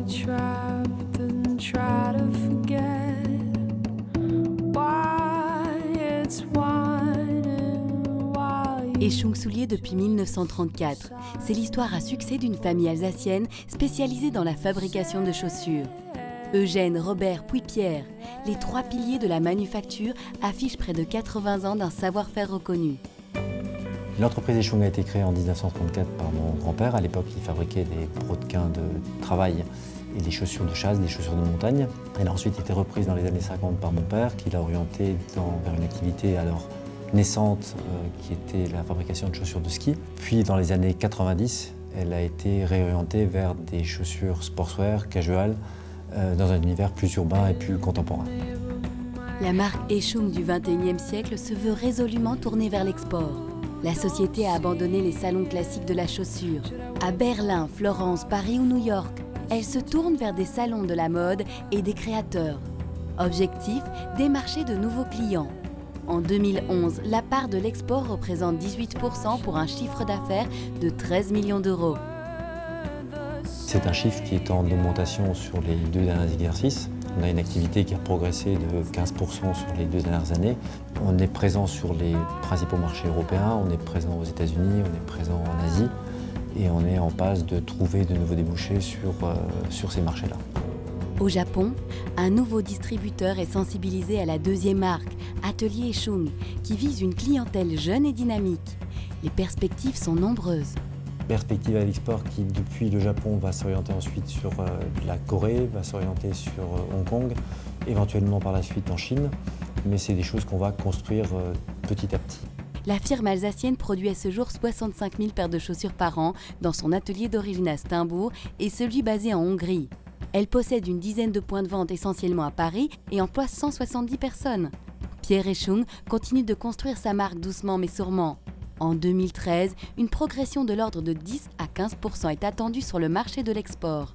trapped and try to forget why it's whining while you... Échung Souliers depuis 1934. C'est l'histoire à succès d'une famille alsacienne spécialisée dans la fabrication de chaussures. Eugène, Robert puis Pierre, les trois piliers de la manufacture, affichent près de 80 ans d'un savoir-faire reconnu. L'entreprise Échung a été créée en 1934 par mon grand-père. À l'époque, il fabriquait des brodequins de travail et des chaussures de chasse, des chaussures de montagne. Elle a ensuite été reprise dans les années 50 par mon père, qui l'a orientée vers une activité alors naissante, qui était la fabrication de chaussures de ski. Puis dans les années 90, elle a été réorientée vers des chaussures sportswear, casual, dans un univers plus urbain et plus contemporain. La marque Échung du XXIe siècle se veut résolument tournée vers l'export. La société a abandonné les salons classiques de la chaussure. À Berlin, Florence, Paris ou New York, elle se tourne vers des salons de la mode et des créateurs. Objectif, démarcher de nouveaux clients. En 2011, la part de l'export représente 18% pour un chiffre d'affaires de 13 millions d'euros. C'est un chiffre qui est en augmentation sur les 2 derniers exercices. On a une activité qui a progressé de 15% sur les 2 dernières années. On est présent sur les principaux marchés européens, on est présent aux États-Unis, on est présent en Asie et on est en passe de trouver de nouveaux débouchés sur ces marchés-là. Au Japon, un nouveau distributeur est sensibilisé à la deuxième marque, Atelier Échung, qui vise une clientèle jeune et dynamique. Les perspectives sont nombreuses. Perspective à l'export qui, depuis le Japon, va s'orienter ensuite sur la Corée, va s'orienter sur Hong Kong, éventuellement par la suite en Chine, mais c'est des choses qu'on va construire petit à petit. La firme alsacienne produit à ce jour 65 000 paires de chaussures par an dans son atelier d'origine à Steimbourg et celui basé en Hongrie. Elle possède une dizaine de points de vente essentiellement à Paris et emploie 170 personnes. Pierre Échung continue de construire sa marque doucement mais sûrement. En 2013, une progression de l'ordre de 10 à 15% est attendue sur le marché de l'export.